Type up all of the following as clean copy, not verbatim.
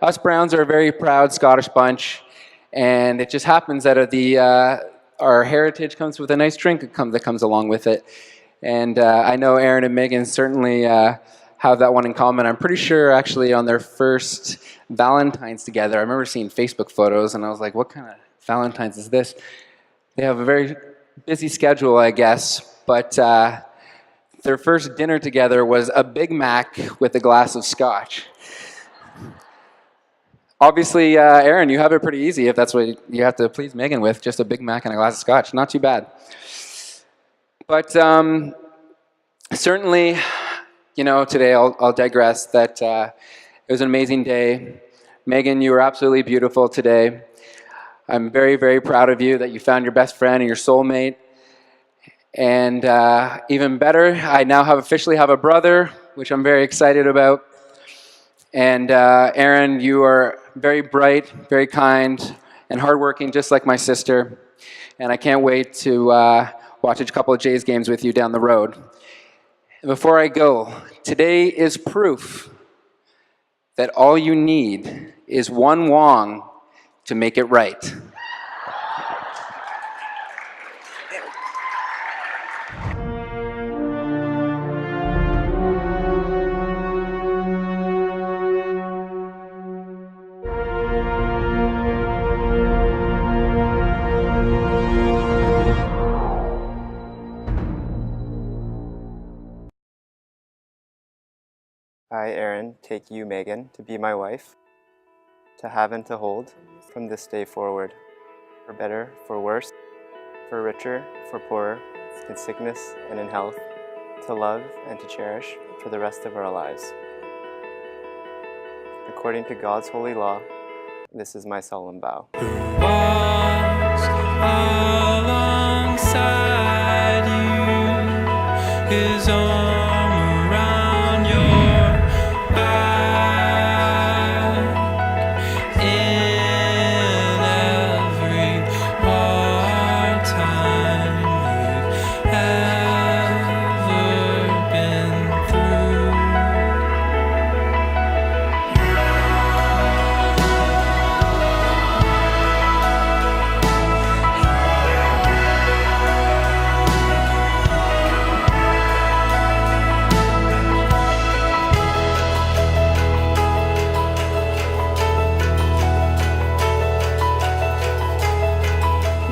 Us Browns are a very proud Scottish bunch, and it just happens that our heritage comes with a nice drink that comes along with it. And I know Erin and Meghan certainly have that one in common. I'm pretty sure actually on their first Valentine's together, I remember seeing Facebook photos and I was like, what kind of Valentine's is this? They have a very busy schedule, I guess, but their first dinner together was a Big Mac with a glass of scotch. Obviously, Erin, you have it pretty easy if that's what you have to please Meghan with, just a Big Mac and a glass of scotch. Not too bad. But certainly, today I'll digress that it was an amazing day. Meghan, you were absolutely beautiful today. I'm very, very proud of you that you found your best friend and your soulmate. And even better, I now officially have a brother, which I'm very excited about. And Erin, you are very bright, very kind, and hardworking, just like my sister. And I can't wait to watch a couple of Jays games with you down the road. Before I go, today is proof that all you need is one Wong to make it right. I, Erin, take you, Meghan, to be my wife, to have and to hold from this day forward, for better, for worse, for richer, for poorer, in sickness and in health, to love and to cherish for the rest of our lives. According to God's holy law, this is my solemn vow. Walks alongside you, his arm around your back, in every hard time you've ever been through.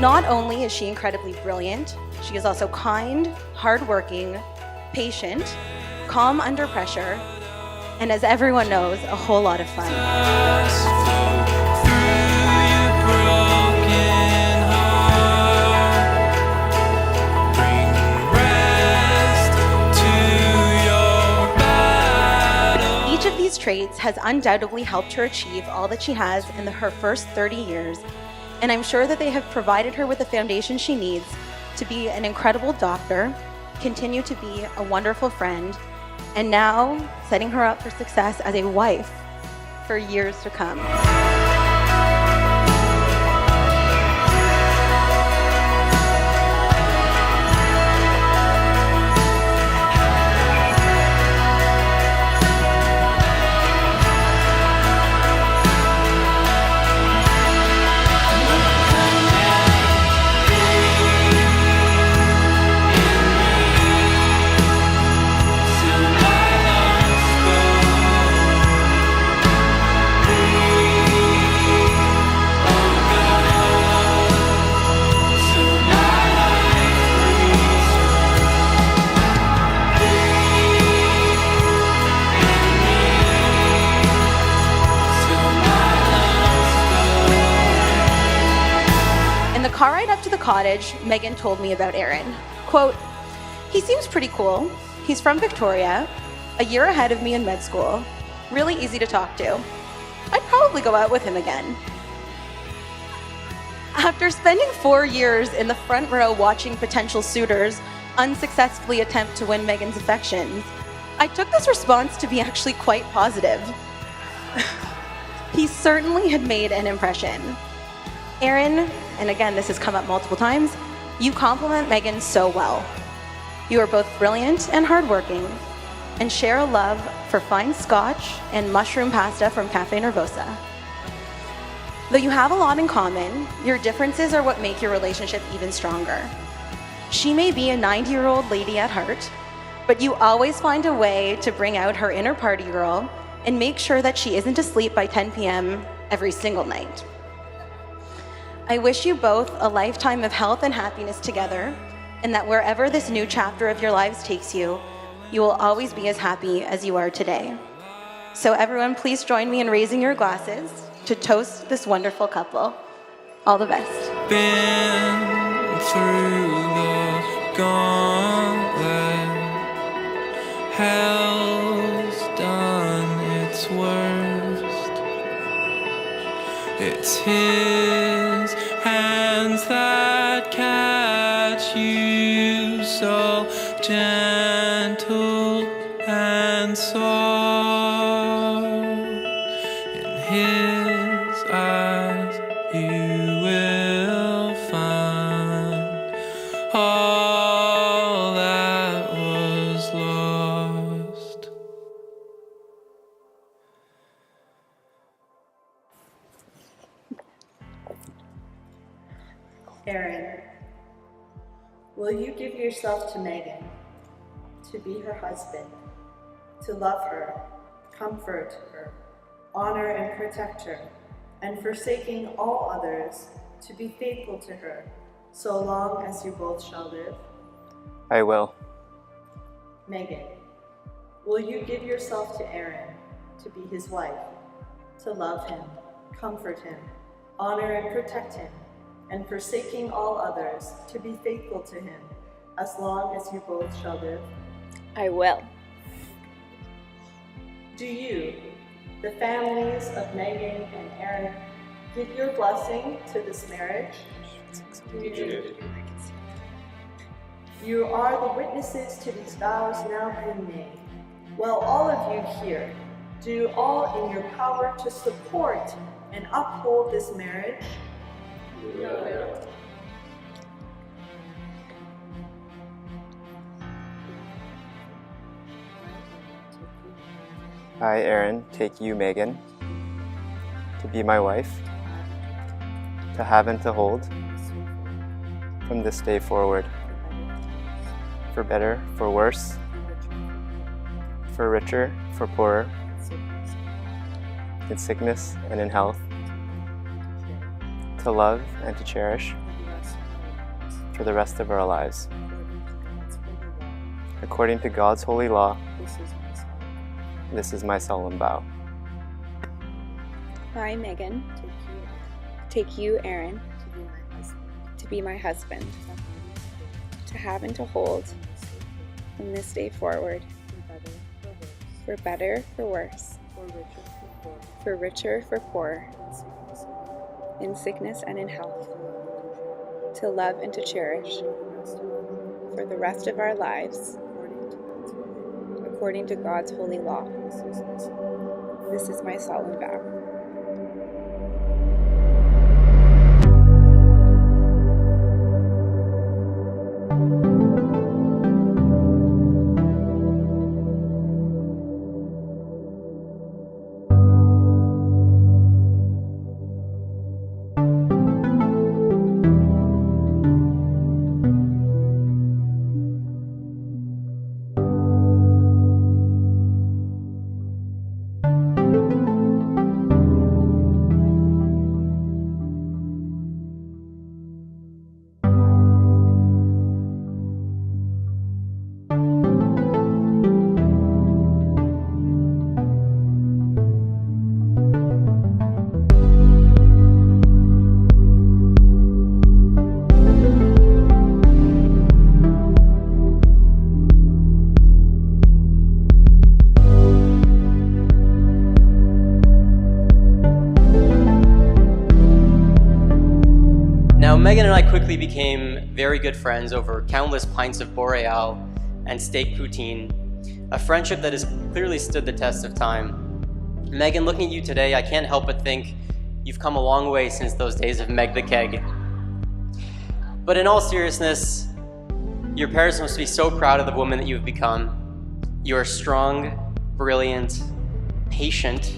Not only is she incredibly brilliant, she is also kind, hardworking, patient, calm under pressure, and as everyone knows, a whole lot of fun. Just flow through your broken heart. Bring rest to your battle. Each of these traits has undoubtedly helped her achieve all that she has in her first 30 years, and I'm sure that they have provided her with the foundation she needs to be an incredible doctor, continue to be a wonderful friend, and now setting her up for success as a wife for years to come. In the car ride up to the cottage, Meghan told me about Erin. Quote, "He seems pretty cool. He's from Victoria, a year ahead of me in med school, really easy to talk to. I'd probably go out with him again." After spending 4 years in the front row watching potential suitors unsuccessfully attempt to win Meghan's affections, I took this response to be actually quite positive. He certainly had made an impression. Erin, and again this has come up multiple times, you compliment Meghan so well. You are both brilliant and hardworking. and share a love for fine scotch and mushroom pasta from Cafe Nervosa. Though you have a lot in common, your differences are what make your relationship even stronger. She may be a 90-year-old lady at heart, but you always find a way to bring out her inner party girl and make sure that she isn't asleep by 10 p.m. every single night. I wish you both a lifetime of health and happiness together, and that wherever this new chapter of your lives takes you, you will always be as happy as you are today. So everyone, please join me in raising your glasses to toast this wonderful couple. All the best. Been through the gauntlet. Hell's done its worst. It's his hands that catch you, so gentle and soft. In his eyes you will find all that was lost. Erin, will you give yourself to Meghan, to be her husband, to love her, comfort her, honor and protect her, and forsaking all others, to be faithful to her, so long as you both shall live? I will. Meghan, will you give yourself to Erin, to be his wife, to love him, comfort him, honor and protect him, and forsaking all others, to be faithful to him, as long as you both shall live? I will. Do you, the families of Meghan and Erin, give your blessing to this marriage? You do. You are the witnesses to these vows now being made. Well, all of you here, do all in your power to support and uphold this marriage. I, Erin, take you, Meghan, to be my wife, to have and to hold from this day forward, for better, for worse, for richer, for poorer, in sickness and in health, to love and to cherish for the rest of our lives. According to God's holy law, this is my solemn vow. I, Meghan, take you, Erin, to be my husband, to have and to hold from this day forward, for better, for worse, for richer, for poorer, in sickness and in health, to love and to cherish for the rest of our lives, according to God's holy law. This is my solemn vow. Meghan and I quickly became very good friends over countless pints of Boreal and steak poutine, a friendship that has clearly stood the test of time. Meghan, looking at you today, I can't help but think you've come a long way since those days of Meg the Keg. But in all seriousness, your parents must be so proud of the woman that you've become. You are strong, brilliant, patient,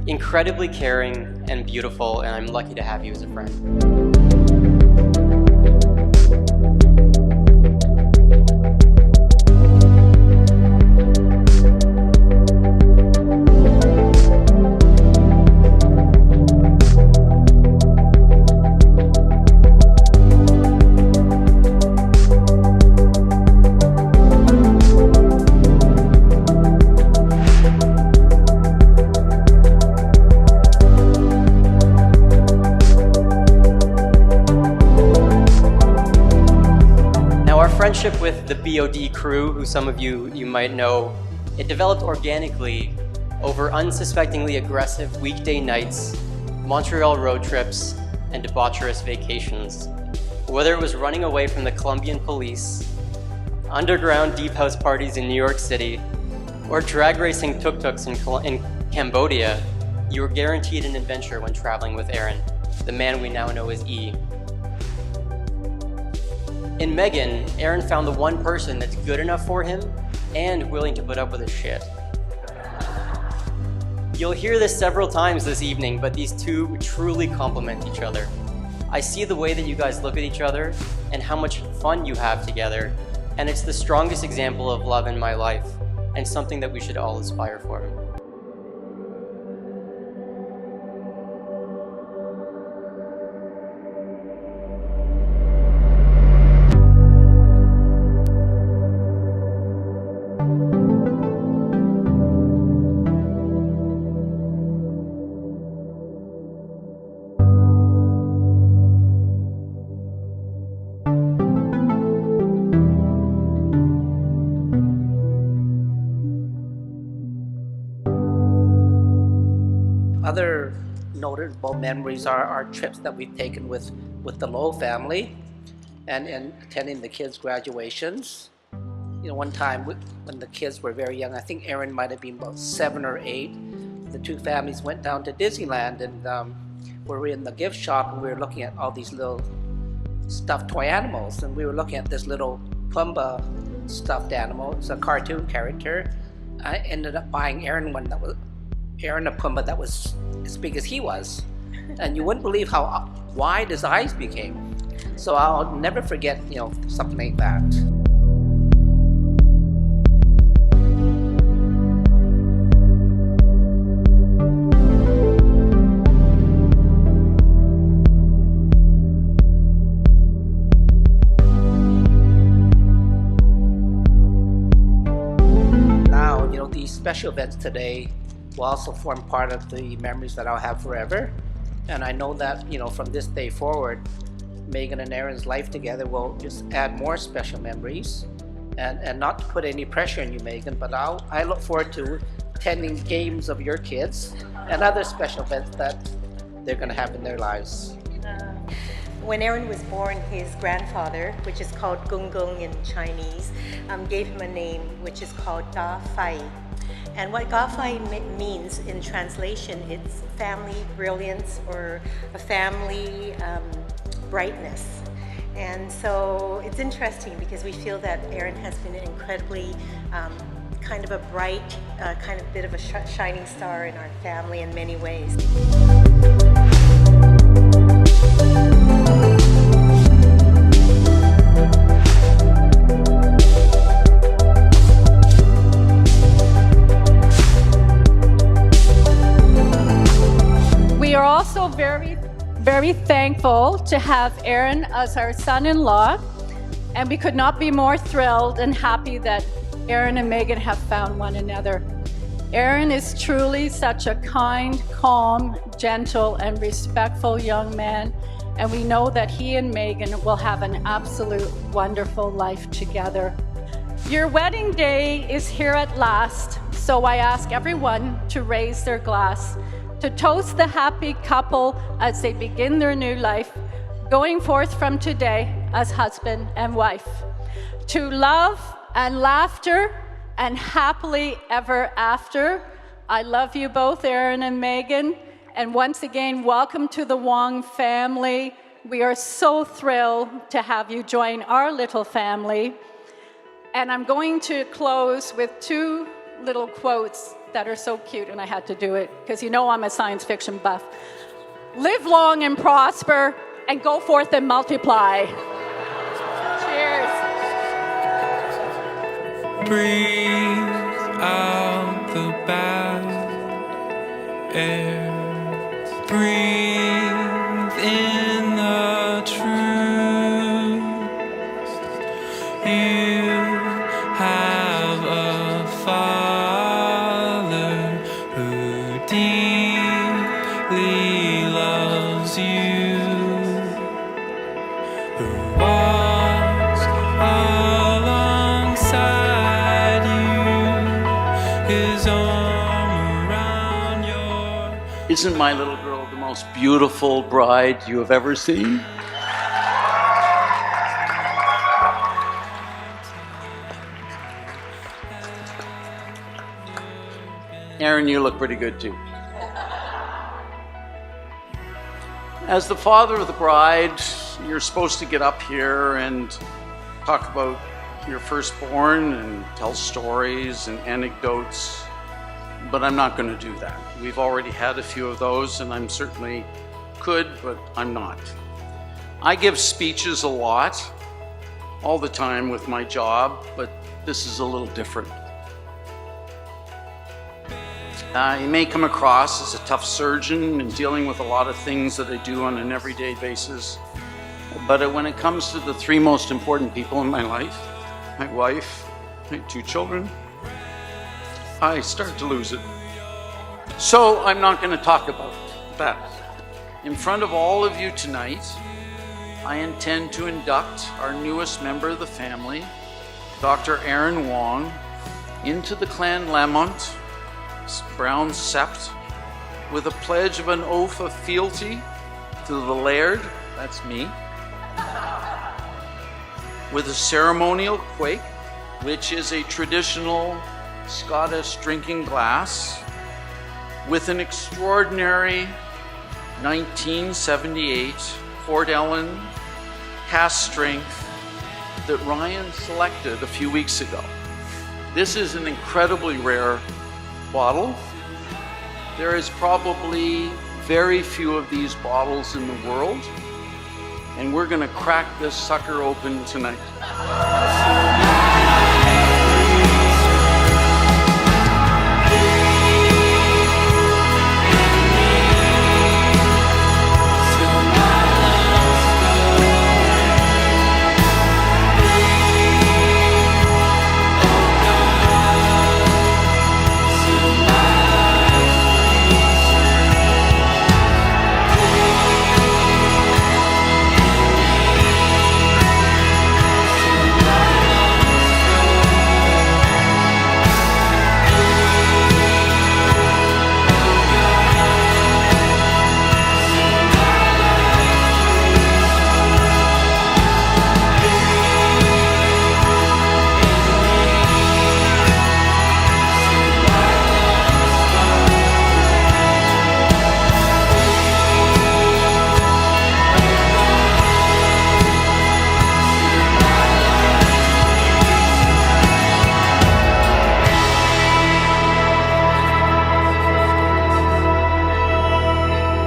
incredibly caring, and beautiful, and I'm lucky to have you as a friend. Friendship with the BOD crew, who some of you might know, it developed organically over unsuspectingly aggressive weekday nights, Montreal road trips, and debaucherous vacations. Whether it was running away from the Colombian police, underground deep house parties in New York City, or drag racing tuk-tuks in Cambodia, you were guaranteed an adventure when traveling with Erin, the man we now know as E. In Meghan, Erin found the one person that's good enough for him and willing to put up with his shit. You'll hear this several times this evening, but these two truly complement each other. I see the way that you guys look at each other and how much fun you have together, and it's the strongest example of love in my life and something that we should all aspire for. Other notable memories are our trips that we've taken with the Lowe family and attending the kids' graduations. You know, one time when the kids were very young, I think Erin might have been about 7 or 8, the two families went down to Disneyland, and we were in the gift shop and we were looking at all these little stuffed toy animals, and we were looking at this little Pumbaa stuffed animal. It's a cartoon character. I ended up buying Erin one that was a Pumbaa that was as big as he was, and you wouldn't believe how wide his eyes became. So I'll never forget, you know, something like that. Now, you know, these special events today will also form part of the memories that I'll have forever. And I know that, you know, from this day forward, Meghan and Erin's life together will just add more special memories. And not to put any pressure on you, Meghan, but I look forward to attending games of your kids and other special events that they're going to have in their lives. When Erin was born, his grandfather, which is called Gung Gung in Chinese, gave him a name which is called Da Fai. And what Ga Fai means in translation, it's family brilliance or a family brightness. And so it's interesting because we feel that Erin has been an incredibly kind of a bright, kind of bit of a shining star in our family in many ways. We are also very, very thankful to have Erin as our son-in-law, and we could not be more thrilled and happy that Erin and Meghan have found one another. Erin is truly such a kind, calm, gentle, and respectful young man, and we know that he and Meghan will have an absolute wonderful life together. Your wedding day is here at last, so I ask everyone to raise their glass to toast the happy couple as they begin their new life, going forth from today as husband and wife. To love and laughter and happily ever after. I love you both, Erin and Meghan. And once again, welcome to the Wong family. We are so thrilled to have you join our little family. And I'm going to close with two little quotes that are so cute, and I had to do it because you know I'm a science fiction buff. Live long and prosper, and go forth and multiply. Cheers. Breathe out the bad air. Breathe in the truth. You have a Father who deeply loves you, who walks alongside you, his arm around your... Isn't my little girl the most beautiful bride you have ever seen? Erin, you look pretty good too. As the father of the bride, you're supposed to get up here and talk about your firstborn and tell stories and anecdotes, but I'm not going to do that. We've already had a few of those, and I'm certainly could, but I'm not. I give speeches a lot, all the time with my job, but this is a little different. You may come across as a tough surgeon and dealing with a lot of things that I do on an everyday basis. But when it comes to the three most important people in my life, my wife, my two children, I start to lose it. So I'm not going to talk about that. In front of all of you tonight, I intend to induct our newest member of the family, Dr. Erin Wong, into the Clan Lamont Brown Sept with a pledge of an oath of fealty to the Laird, that's me, with a ceremonial quaich, which is a traditional Scottish drinking glass, with an extraordinary 1978 Port Ellen cast strength that Ryan selected a few weeks ago. This is an incredibly rare bottle. There is probably very few of these bottles in the world, and we're gonna crack this sucker open tonight.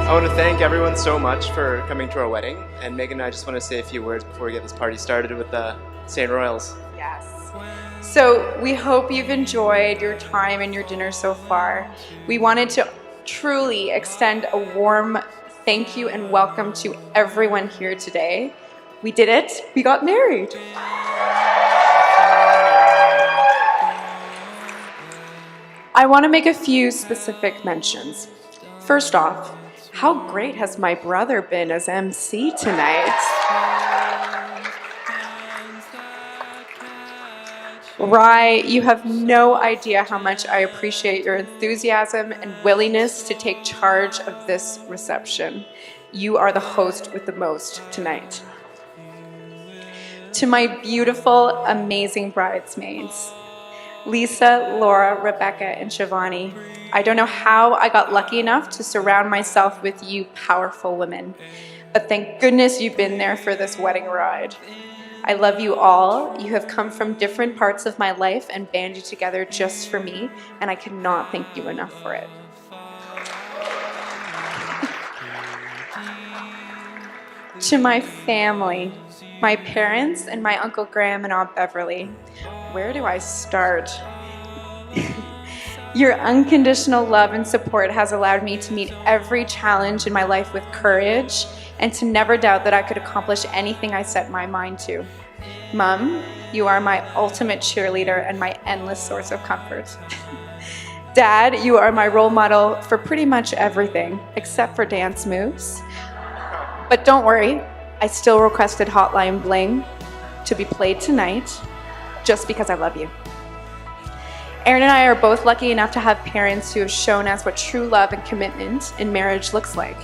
I want to thank everyone so much for coming to our wedding. And Megan and I just want to say a few words before we get this party started with the St. Royals. Yes. So we hope you've enjoyed your time and your dinner so far. We wanted to truly extend a warm thank you and welcome to everyone here today. We did it. We got married. I want to make a few specific mentions. First off, how great has my brother been as MC tonight? Rye, you have no idea how much I appreciate your enthusiasm and willingness to take charge of this reception. You are the host with the most tonight. To my beautiful, amazing bridesmaids, Lisa, Laura, Rebecca, and Shivani, I don't know how I got lucky enough to surround myself with you powerful women, but thank goodness you've been there for this wedding ride. I love you all. You have come from different parts of my life and banded together just for me, and I cannot thank you enough for it. To my family, my parents and my Uncle Graham and Aunt Beverly, where do I start? Your unconditional love and support has allowed me to meet every challenge in my life with courage and to never doubt that I could accomplish anything I set my mind to. Mom, you are my ultimate cheerleader and my endless source of comfort. Dad, you are my role model for pretty much everything except for dance moves. But don't worry, I still requested Hotline Bling to be played tonight just because I love you. Erin and I are both lucky enough to have parents who have shown us what true love and commitment in marriage looks like.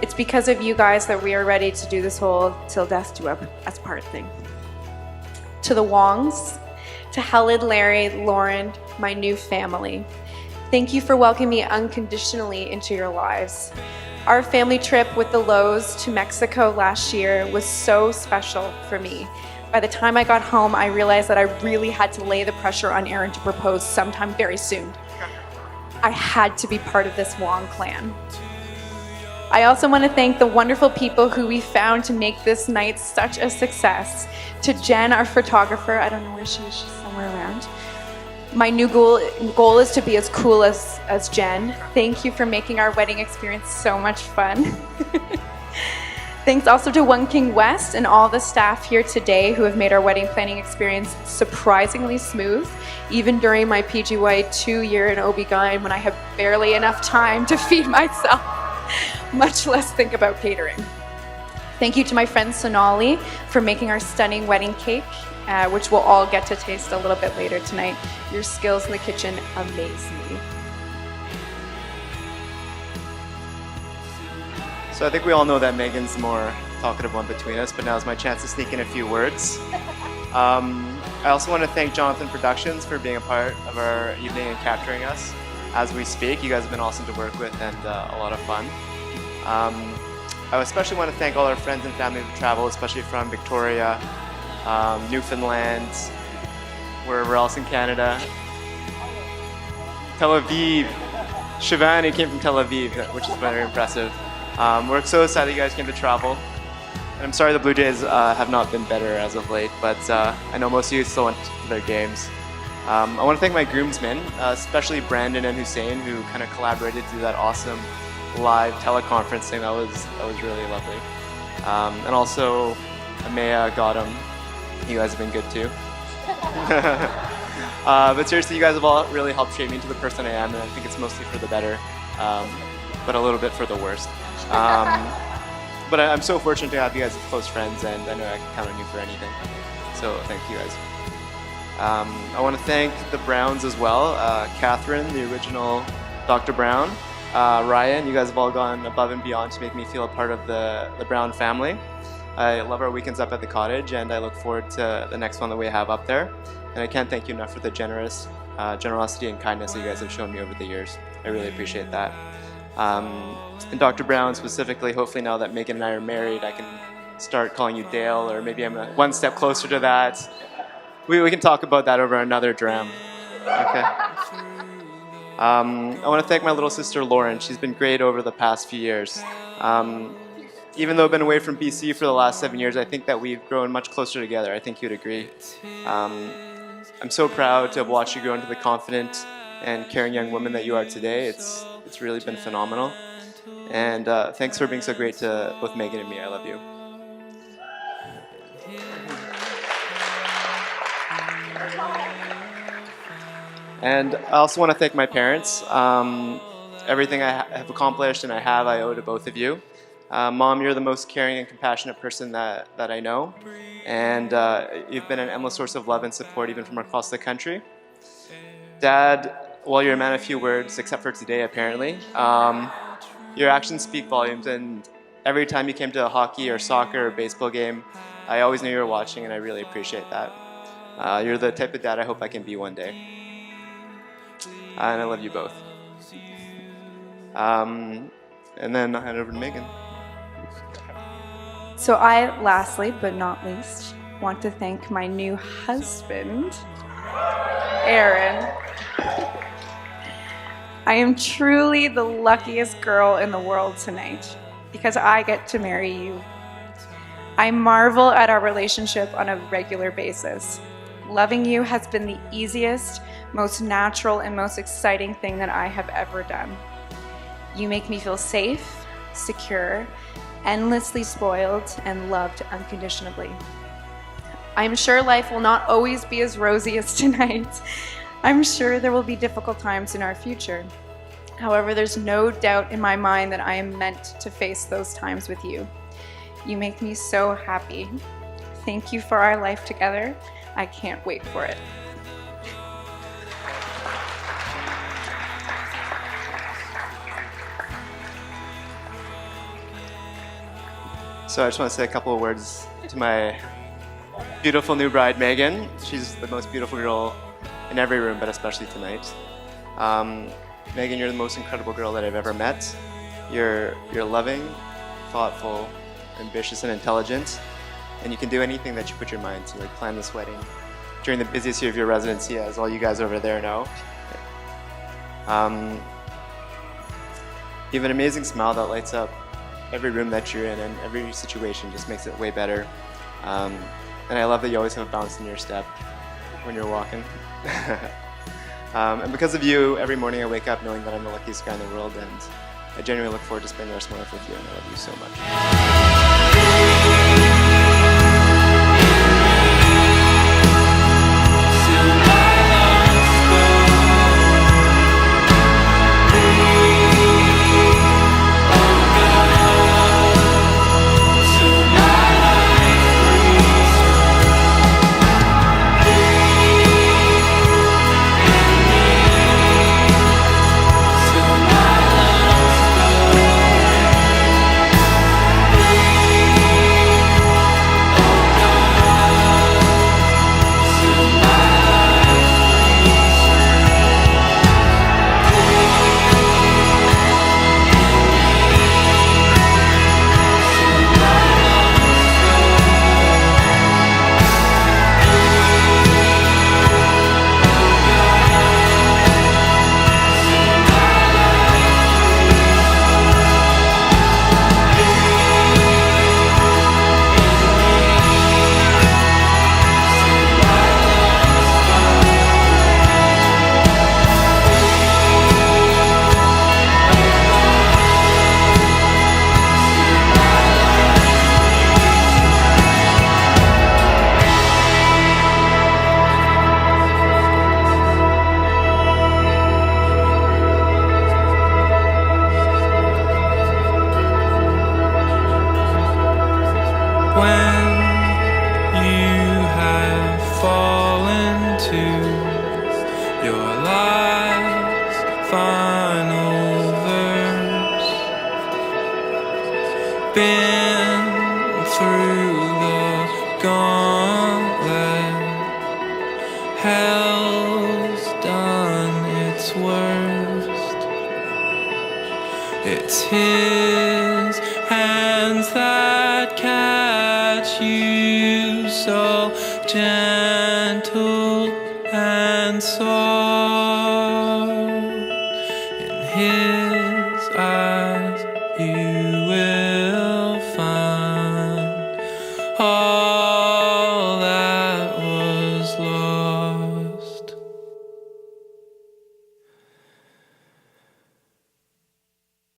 It's because of you guys that we are ready to do this whole till death do us part thing. To the Wongs, to Helen, Larry, Lauren, my new family, thank you for welcoming me unconditionally into your lives. Our family trip with the Lows to Mexico last year was so special for me. By the time I got home, I realized that I really had to lay the pressure on Erin to propose sometime very soon. I had to be part of this Wong clan. I also want to thank the wonderful people who we found to make this night such a success. To Jen, our photographer, I don't know where she is, she's somewhere around. My new goal is to be as cool as Jen. Thank you for making our wedding experience so much fun. Thanks also to One King West and all the staff here today who have made our wedding planning experience surprisingly smooth, even during my PGY 2-year in OB-GYN when I have barely enough time to feed myself, much less think about catering. Thank you to my friend Sonali for making our stunning wedding cake, which we'll all get to taste a little bit later tonight. Your skills in the kitchen amaze me. So I think we all know that Megan's the more talkative one between us, but now's my chance to sneak in a few words. I also want to thank Jonathan Productions for being a part of our evening and capturing us as we speak. You guys have been awesome to work with and a lot of fun. I especially want to thank all our friends and family who travel, especially from Victoria, Newfoundland, wherever else in Canada. Tel Aviv. Shivani came from Tel Aviv, which is very impressive. We're so excited you guys came to travel. And I'm sorry the Blue Jays have not been better as of late, but I know most of you still went to their games. I want to thank my groomsmen, especially Brandon and Hussein, who kind of collaborated through that awesome live teleconferencing. That was really lovely. And also Amaya, Gautam, you guys have been good too. But seriously, you guys have all really helped shape me into the person I am, and I think it's mostly for the better, but a little bit for the worst. But I'm so fortunate to have you guys as close friends, and I know I can count on you for anything. So thank you guys. I want to thank the Browns as well. Catherine, the original Dr. Brown. Ryan, you guys have all gone above and beyond to make me feel a part of the Brown family. I love our weekends up at the cottage, and I look forward to the next one that we have up there. And I can't thank you enough for the generosity and kindness that you guys have shown me over the years. I really appreciate that. And Dr. Brown specifically, hopefully now that Megan and I are married, I can start calling you Dale, or maybe I'm one step closer to that. We can talk about that over another dram. Okay. I want to thank my little sister Lauren. She's been great over the past few years. Even though I've been away from BC for the last 7 years, I think that we've grown much closer together. I think you'd agree. I'm so proud to have watched you grow into the confident and caring young woman that you are today. It's really been phenomenal. And thanks for being so great to both Megan and me. I love you. And I also want to thank my parents. Everything I have accomplished and I owe to both of you. Mom, you're the most caring and compassionate person that I know. And you've been an endless source of love and support even from across the country. Dad, well, you're a man of few words, except for today, apparently. Your actions speak volumes, and every time you came to a hockey or soccer or baseball game, I always knew you were watching, and I really appreciate that. You're the type of dad I hope I can be one day. And I love you both. And then I'll hand over to Megan. So I, lastly but not least, want to thank my new husband, Aaron. I am truly the luckiest girl in the world tonight because I get to marry you. I marvel at our relationship on a regular basis. Loving you has been the easiest, most natural, and most exciting thing that I have ever done. You make me feel safe, secure, endlessly spoiled, and loved unconditionally. I'm sure life will not always be as rosy as tonight. I'm sure there will be difficult times in our future. However, there's no doubt in my mind that I am meant to face those times with you. You make me so happy. Thank you for our life together. I can't wait for it. So I just want to say a couple of words to my beautiful new bride, Megan. She's the most beautiful girl in every room, but especially tonight. Megan, you're the most incredible girl that I've ever met. You're loving, thoughtful, ambitious, and intelligent, and you can do anything that you put your mind to, like plan this wedding during the busiest year of your residency, as all you guys over there know. You have an amazing smile that lights up every room that you're in, and every situation just makes it way better. And I love that you always have a bounce in your step when you're walking. And because of you, every morning I wake up knowing that I'm the luckiest guy in the world, and I genuinely look forward to spending the rest of my life with you, and I love you so much. When you have fallen to your last final verse, been through the gauntlet, hell's done its worst. It's his hands that catch you, so gentle and soft. In his eyes you